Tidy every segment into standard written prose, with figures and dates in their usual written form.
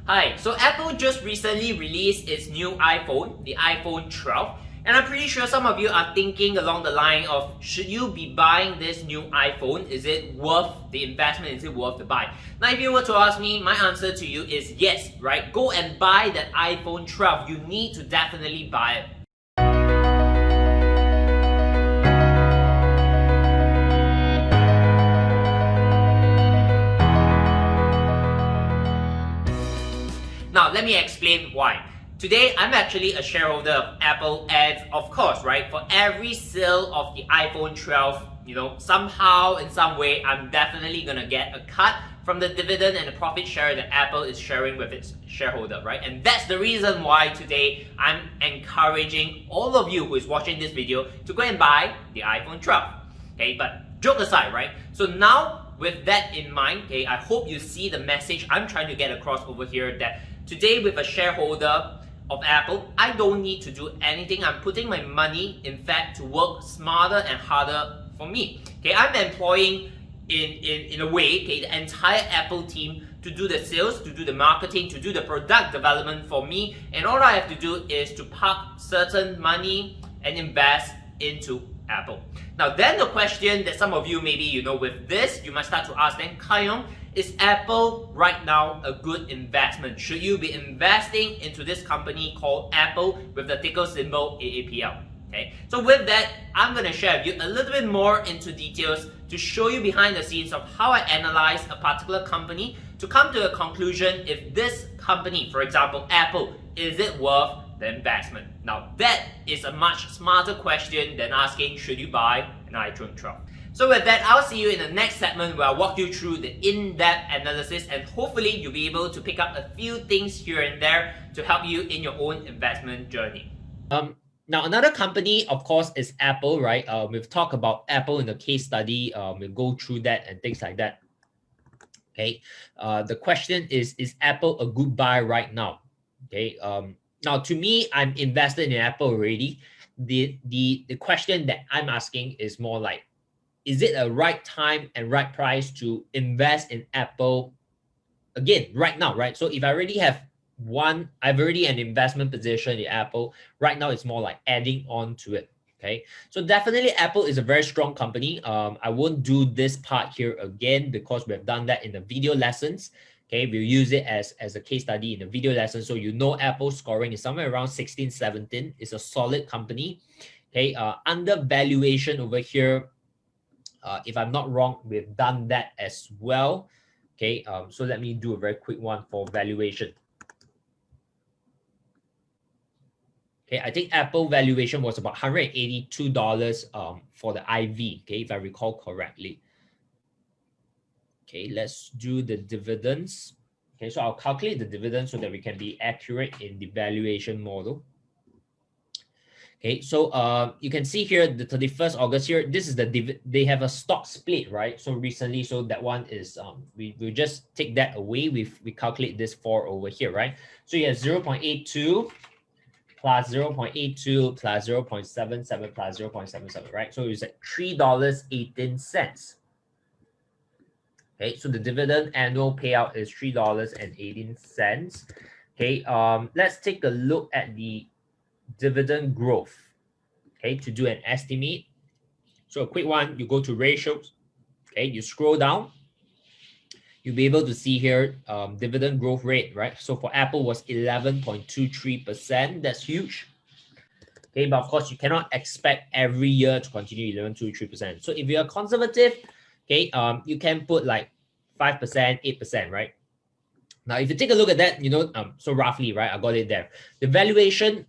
Hi, so Apple just recently released its new iPhone, the iPhone 12, and I'm pretty sure some of you are thinking along the line of, should you be buying this new iPhone? Is it worth the investment? Is it worth the buy? Now, if you were to ask me, my answer to you is yes, right? Go and buy that iPhone 12. You need to definitely buy it. Now, let me explain why. Today, I'm actually a shareholder of Apple, and of course, right, for every sale of the iPhone 12, somehow, in some way, I'm definitely gonna get a cut from the dividend and the profit share that Apple is sharing with its shareholder, right? And that's the reason why today I'm encouraging all of you who is watching this video to go and buy the iPhone 12. Okay, but joke aside, right? So now, with that in mind, okay, I hope you see the message I'm trying to get across over here that today, with a shareholder of Apple, I don't need to do anything. I'm putting my money, in fact, to work smarter and harder for me. Okay, I'm employing in a way, okay, the entire Apple team to do the sales, to do the marketing, to do the product development for me, and all I have to do is to park certain money and invest into Apple. Now, then the question that some of you maybe, with this, you might start to ask then, Kar Yong, is Apple right now a good investment? Should you be investing into this company called Apple with the ticker symbol AAPL? Okay, so with that, I'm going to share with you a little bit more into details to show you behind the scenes of how I analyze a particular company to come to a conclusion if this company, for example, Apple, is it worth the investment? Now, that is a much smarter question than asking, should you buy an iPhone 12? So with that, I'll see you in the next segment where I'll walk you through the in-depth analysis, and hopefully you'll be able to pick up a few things here and there to help you in your own investment journey. Now, another company, of course, is Apple, right? We've talked about Apple in the case study. We'll go through that and things like that. Okay. The question is Apple a good buy right now? Okay. Now, to me, I'm invested in Apple already. The question that I'm asking is more like, is it a right time and right price to invest in Apple again right now, right? So if I already have I've already an investment position in Apple. Right now, it's more like adding on to it. Okay, so definitely Apple is a very strong company. I won't do this part here again because we've done that in the video lessons. Okay, we'll use it as a case study in the video lesson. So Apple scoring is somewhere around 16, 17. It's a solid company. Okay, under valuation over here, if I'm not wrong, we've done that as well. Okay, so let me do a very quick one for valuation. Okay, I think Apple valuation was about $182 for the IV, okay, if I recall correctly. Okay, let's do the dividends. Okay, so I'll calculate the dividends so that we can be accurate in the valuation model. Okay, so you can see here the 31st August here, this is they have a stock split, right? So recently, so that one is, we just take that away. We calculate this for over here, right? So you have 0.82 plus 0.82 plus 0.77 plus 0.77, right? So it's at $3.18. Okay, so the dividend annual payout is $3.18. Okay, let's take a look at the dividend growth. Okay, to do an estimate. So a quick one, you go to ratios. Okay, you scroll down. You'll be able to see here dividend growth rate, right? So for Apple was 11.23%. That's huge. Okay, but of course you cannot expect every year to continue 11.23%. So if you're conservative, okay, you can put like 5%, 8%, right? Now, if you take a look at that, so roughly, right, I got it there. The valuation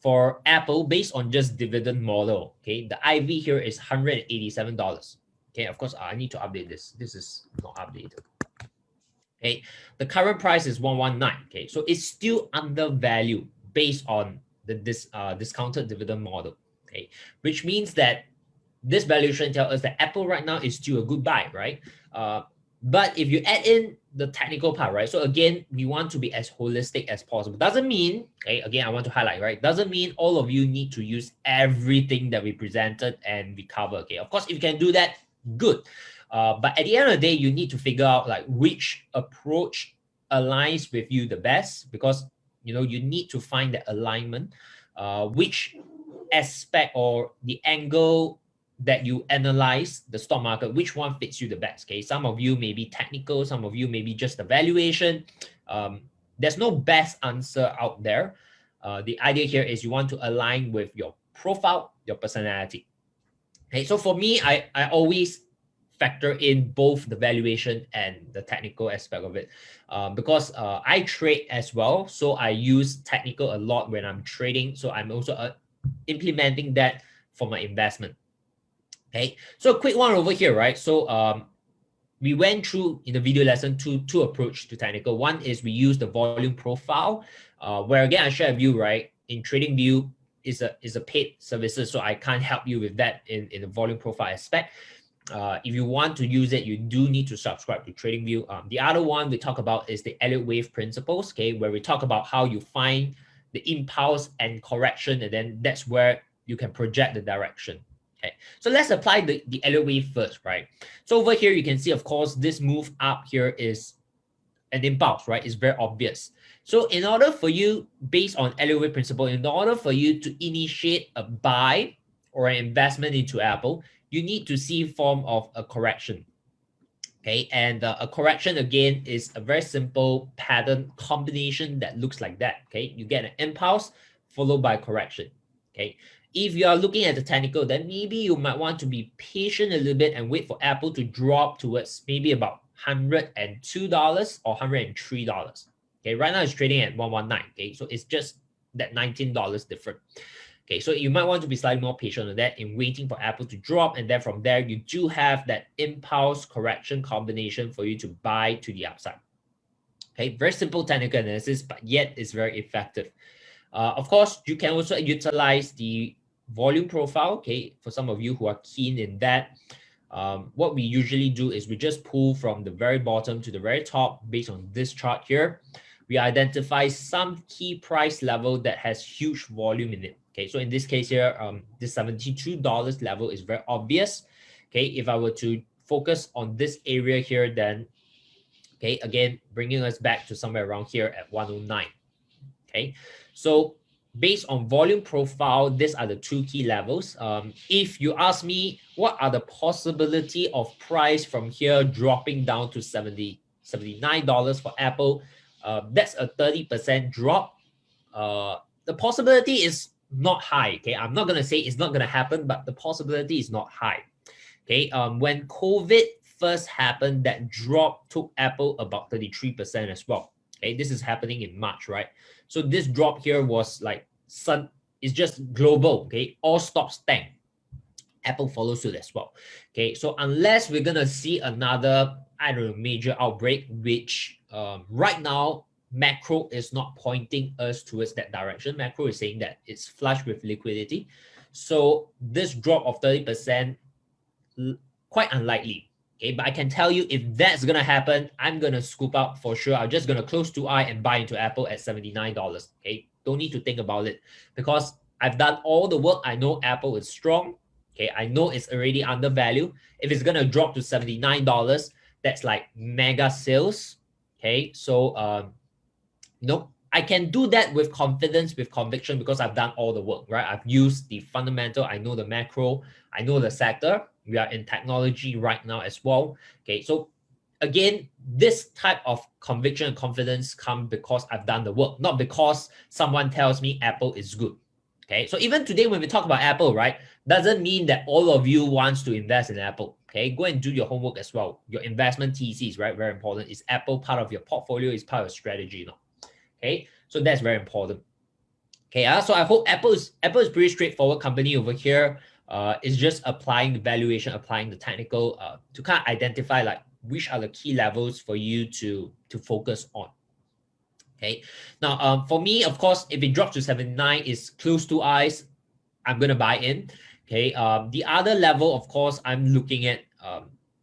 for Apple based on just dividend model, okay, the IV here is $187. Okay, of course, I need to update this. This is not updated. Okay, the current price is 119. Okay, so it's still undervalued based on the discounted dividend model. Okay, which means that this valuation tells us that Apple right now is still a good buy, right? But if you add in the technical part, right? So again, we want to be as holistic as possible. Doesn't mean, okay, again, I want to highlight, right? Doesn't mean all of you need to use everything that we presented and we cover. Okay, of course, if you can do that, good. But at the end of the day, you need to figure out like which approach aligns with you the best, because you know you need to find the alignment, which aspect or the angle that you analyze the stock market, which one fits you the best. Okay, some of you may be technical, some of you may be just the valuation. There's no best answer out there. The idea here is you want to align with your profile, your personality. Okay, so for me, I always factor in both the valuation and the technical aspect of it, because I trade as well, so I use technical a lot when I'm trading. So I'm also implementing that for my investment. Okay, so a quick one over here, right? So we went through in the video lesson two approach to technical. One is we use the volume profile, where again I share with you, right? In TradingView is a paid services, so I can't help you with that in the volume profile aspect. If you want to use it, you do need to subscribe to TradingView. The other one we talk about is the Elliott wave principles, okay, where we talk about how you find the impulse and correction, and then that's where you can project the direction. Okay, so let's apply the Elliott wave first, right? So over here, you can see, of course, this move up here is an impulse, right? It's very obvious. So in order for you, based on Elliott wave principle, in order for you to initiate a buy or an investment into Apple, you need to see form of a correction. Okay, and a correction again is a very simple pattern combination that looks like that. Okay, you get an impulse followed by correction. Okay, if you are looking at the technical, then maybe you might want to be patient a little bit and wait for Apple to drop towards maybe about $102 or $103. Okay, right now it's trading at 119. Okay, so it's just that $19 different. Okay, so you might want to be slightly more patient on that in waiting for Apple to drop. And then from there, you do have that impulse correction combination for you to buy to the upside. Okay, very simple technical analysis, but yet it's very effective. Of course, you can also utilize the volume profile. Okay, for some of you who are keen in that, what we usually do is we just pull from the very bottom to the very top based on this chart here. We identify some key price level that has huge volume in it. Okay, so in this case here, this $72 level is very obvious. Okay, if I were to focus on this area here, then, okay, again, bringing us back to somewhere around here at 109. Okay, so based on volume profile, these are the two key levels. If you ask me, what are the possibility of price from here dropping down to $79 for Apple? That's a 30% drop. The possibility is not high. Okay, I'm not gonna say it's not gonna happen, but the possibility is not high. Okay, when COVID first happened, that drop took Apple about 33% as well. Okay, this is happening in March, right? So this drop here was like it's just global. Okay, all stocks tank. Apple follows suit as well. Okay, so unless we're gonna see another, I don't know, major outbreak, which right now macro is not pointing us towards that direction. Macro is saying that it's flush with liquidity. So this drop of 30%, quite unlikely. Okay, but I can tell you if that's gonna happen, I'm gonna scoop out for sure. I'm just gonna close 2 eye and buy into Apple at $79. Okay, don't need to think about it because I've done all the work. I know Apple is strong. Okay, I know it's already undervalued. If it's gonna drop to $79, that's like mega sales. Okay, so no, I can do that with confidence, with conviction, because I've done all the work, right? I've used the fundamental, I know the macro, I know the sector. We are in technology right now as well. Okay, so again, this type of conviction and confidence come because I've done the work, not because someone tells me Apple is good. Okay, so even today when we talk about Apple, right, doesn't mean that all of you wants to invest in Apple. Okay, go and do your homework as well. Your investment thesis, right, very important. Is Apple part of your portfolio? Is part of your strategy? No. Okay, so that's very important. Okay, so I hope Apple is pretty straightforward company over here. It's just applying the valuation, applying the technical to kind of identify like which are the key levels for you to focus on. Okay, now for me, of course, if it drops to 79, is close to eyes, I'm gonna buy in. Okay, the other level, of course, I'm looking at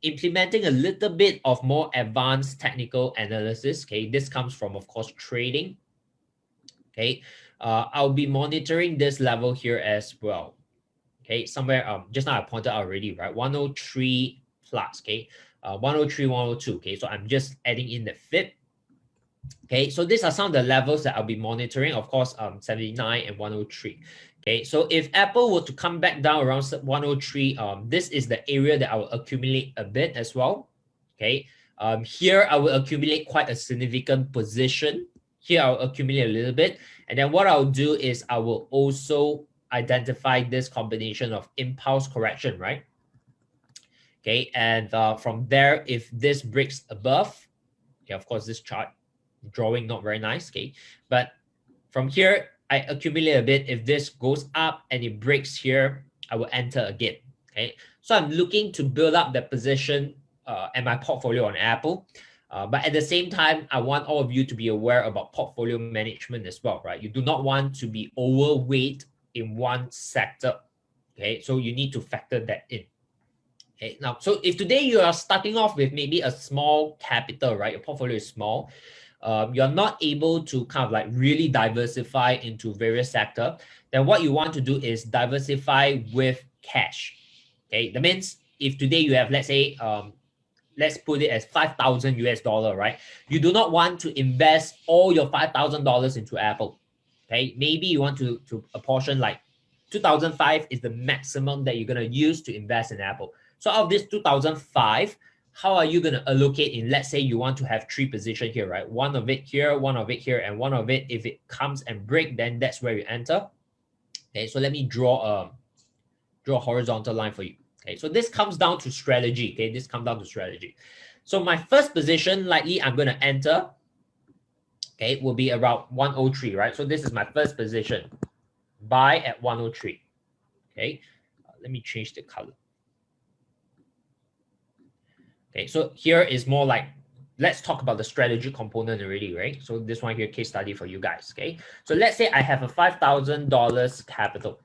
implementing a little bit of more advanced technical analysis. Okay, this comes from, of course, trading. Okay, I'll be monitoring this level here as well. Okay, somewhere just now I pointed out already, right? 103 plus. Okay, 103, 102. Okay, so I'm just adding in the FIP. Okay, so these are some of the levels that I'll be monitoring. Of course, 79 and 103. Okay, so if Apple were to come back down around 103, this is the area that I will accumulate a bit as well. Okay, here I will accumulate quite a significant position. Here I'll accumulate a little bit. And then what I'll do is I will also identify this combination of impulse correction, right? Okay, and from there, if this breaks above, okay, of course, this chart drawing not very nice, okay, but from here I accumulate a bit. If this goes up and it breaks here, I will enter again. Okay, so I'm looking to build up the position and my portfolio on Apple, but at the same time I want all of you to be aware about portfolio management as well, right? You do not want to be overweight in one sector. Okay, so you need to factor that in. Okay, now, so if today you are starting off with maybe a small capital, right? Your portfolio is small. You're not able to kind of like really diversify into various sectors. Then what you want to do is diversify with cash. Okay, that means if today you have, let's say, let's put it as 5,000 US dollar, right? You do not want to invest all your $5,000 into Apple. Okay, maybe you want to apportion like 2005 is the maximum that you're going to use to invest in Apple. So out of this 2005, how are you going to allocate in, let's say you want to have 3 positions here, right? One of it here, one of it here, and one of it, if it comes and break, then that's where you enter. Okay, so let me draw a horizontal line for you. Okay, so this comes down to strategy. Okay, this comes down to strategy. So my first position, likely I'm going to enter, okay, will be around 103, right? So this is my first position, buy at 103. Okay, let me change the color. Okay, so here is more like, let's talk about the strategy component already, right? So this one here, case study for you guys, okay? So let's say I have a $5,000 capital.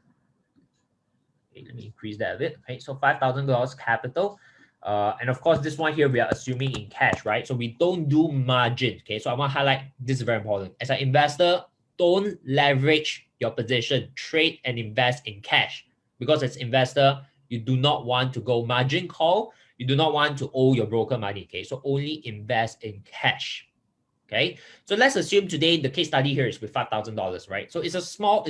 Okay, let me increase that a bit, okay? So $5,000 capital. And of course, this one here, we are assuming in cash, right? So we don't do margin, okay? So I want to highlight, this is very important. As an investor, don't leverage your position, trade and invest in cash. Because as investor, you do not want to go margin call. You do not want to owe your broker money, okay? So only invest in cash, okay? So let's assume today the case study here is with $5,000, right? So it's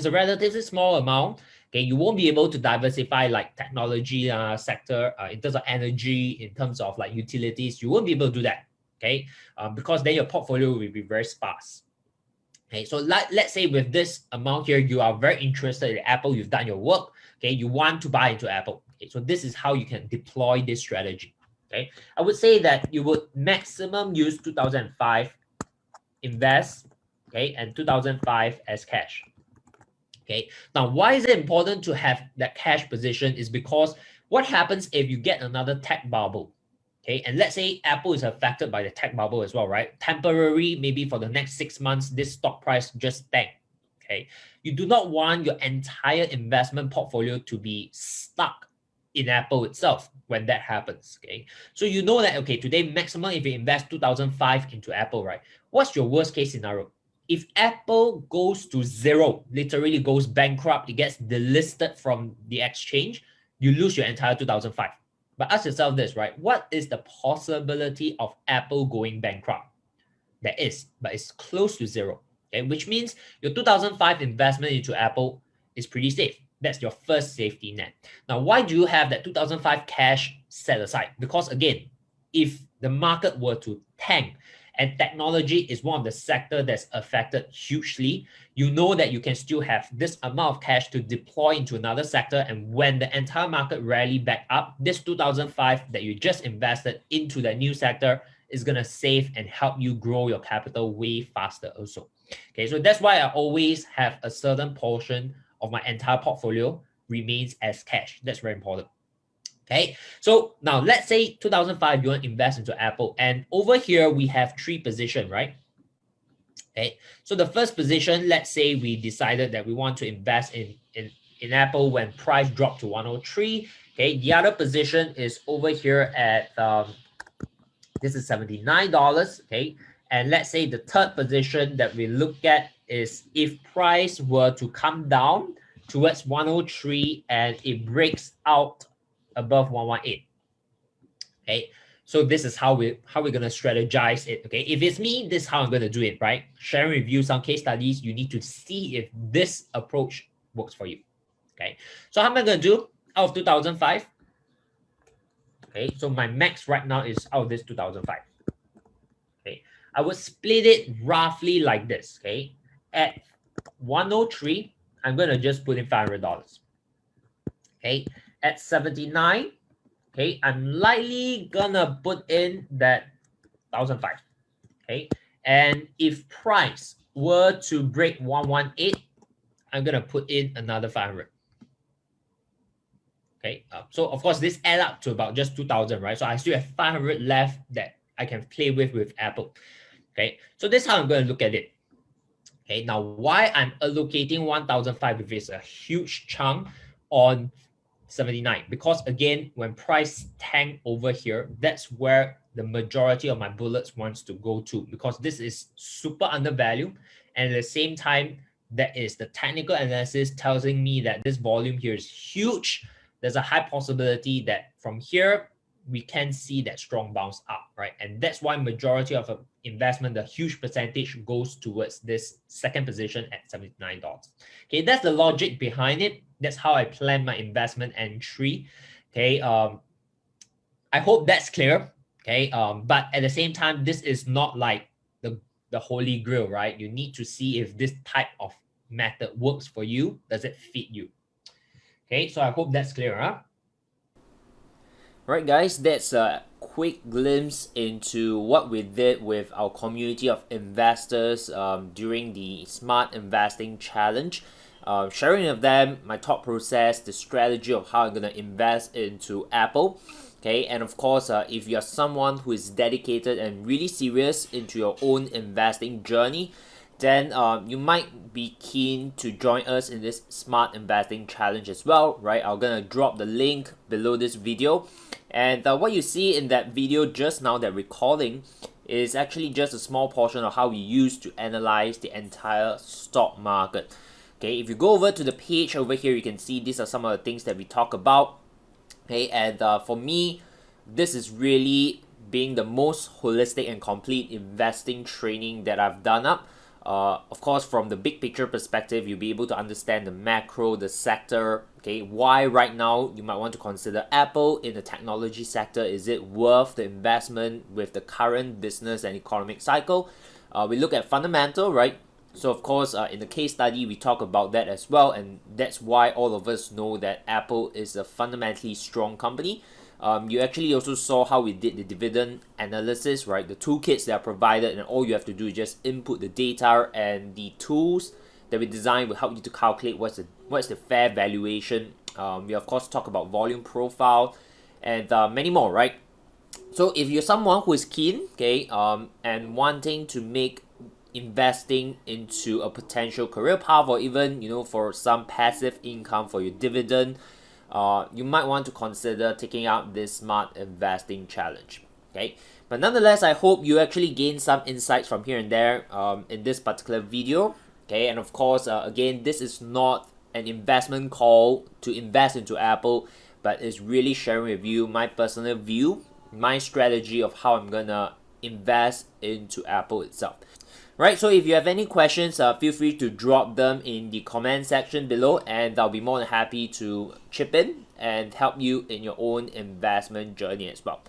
a relatively small amount, okay? You won't be able to diversify like technology sector in terms of energy, in terms of like utilities. You won't be able to do that, okay? Because then your portfolio will be very sparse. Okay, so let's say with this amount here, you are very interested in Apple, you've done your work, okay, you want to buy into Apple. Okay, so this is how you can deploy this strategy. Okay, I would say that you would maximum use 2005 invest, okay, and 2005 as cash. Okay, now why is it important to have that cash position is because what happens if you get another tech bubble? Okay, and let's say Apple is affected by the tech bubble as well, right? Temporary, maybe for the next 6 months, this stock price just tanked. Okay, you do not want your entire investment portfolio to be stuck in Apple itself when that happens. Okay, so you know that, okay, today maximum if you invest 2005 into Apple, right? What's your worst case scenario? If Apple goes to zero, literally goes bankrupt, it gets delisted from the exchange, you lose your entire 2005. But ask yourself this, right? What is the possibility of Apple going bankrupt? There is, but it's close to zero. Okay, which means your 2005 investment into Apple is pretty safe. That's your first safety net. Now, why do you have that 2005 cash set aside? Because again, if the market were to tank, and technology is one of the sectors that's affected hugely, you know that you can still have this amount of cash to deploy into another sector. And when the entire market rally back up, this 2005 that you just invested into the new sector is going to save and help you grow your capital way faster also. Okay, so that's why I always have a certain portion of my entire portfolio remains as cash. That's very important. Okay, so now let's say 2005, you want to invest into Apple. And over here, we have 3 positions, right? Okay, so the first position, let's say we decided that we want to invest in Apple when price dropped to 103. Okay, the other position is over here at, this is $79. Okay, and let's say the third position that we look at is if price were to come down towards 103 and it breaks out above 118. Okay, So this is how we're gonna strategize it. Okay, if it's me, this is how I'm gonna do it, right? Sharing with you some case studies. You need to see if this approach works for you. Okay, so how am I gonna do out of 2005? Okay, so my max right now is out of this 2005. Okay, I would split it roughly like this. Okay, at 103, I'm gonna just put in $500. Okay, at 79, okay, I'm likely gonna put in that 1,005. Okay, and if price were to break 118, I'm gonna put in another 500. Okay, so of course this add up to about just 2,000, right? So I still have 500 left that I can play with Apple. Okay, so this is how I'm going to look at it. Okay, now why I'm allocating 1,005 if it's a huge chunk on 79? Because again, when price tank over here, that's where the majority of my bullets wants to go to, because this is super undervalued, and at the same time, that is the technical analysis telling me that this volume here is huge. There's a high possibility that from here we can see that strong bounce up, right? And that's why majority of investment, the huge percentage goes towards this second position at $79. Okay, that's the logic behind it. That's how I plan my investment entry. Okay, I hope that's clear. Okay, but at the same time, this is not like the holy grail, right? You need to see if this type of method works for you. Does it fit you? Okay, so I hope that's clear, huh? Right, guys, that's a quick glimpse into what we did with our community of investors during the Smart Investing Challenge. Sharing with them my thought process, the strategy of how I'm going to invest into Apple. Okay, and of course, if you're someone who is dedicated and really serious into your own investing journey, then you might be keen to join us in this Smart Investing Challenge as well, right? I'm gonna drop the link below this video. And what you see in that video just now, that recording, is actually just a small portion of how we use to analyze the entire stock market. Okay, if you go over to the page over here, you can see these are some of the things that we talk about. Okay, and for me, this is really being the most holistic and complete investing training that I've done up. Of course, from the big picture perspective, you'll be able to understand the macro, the sector, okay, why right now you might want to consider Apple in the technology sector. Is it worth the investment with the current business and economic cycle? We look at fundamental, right? So of course, in the case study, we talk about that as well, and that's why all of us know that Apple is a fundamentally strong company. You actually also saw how we did the dividend analysis, right? The toolkits that are provided, and all you have to do is just input the data, and the tools that we designed will help you to calculate what's the fair valuation. We of course talk about volume profile and many more, right? So if you're someone who is keen, okay, and wanting to make investing into a potential career path, or even for some passive income for your dividend, you might want to consider taking out this Smart Investing Challenge. Okay, but nonetheless, I hope you actually gain some insights from here and there in this particular video. Okay, and of course, again, this is not an investment call to invest into Apple, but it's really sharing with you my personal view, my strategy of how I'm gonna invest into Apple itself. Right, so if you have any questions, feel free to drop them in the comment section below, and I'll be more than happy to chip in and help you in your own investment journey as well.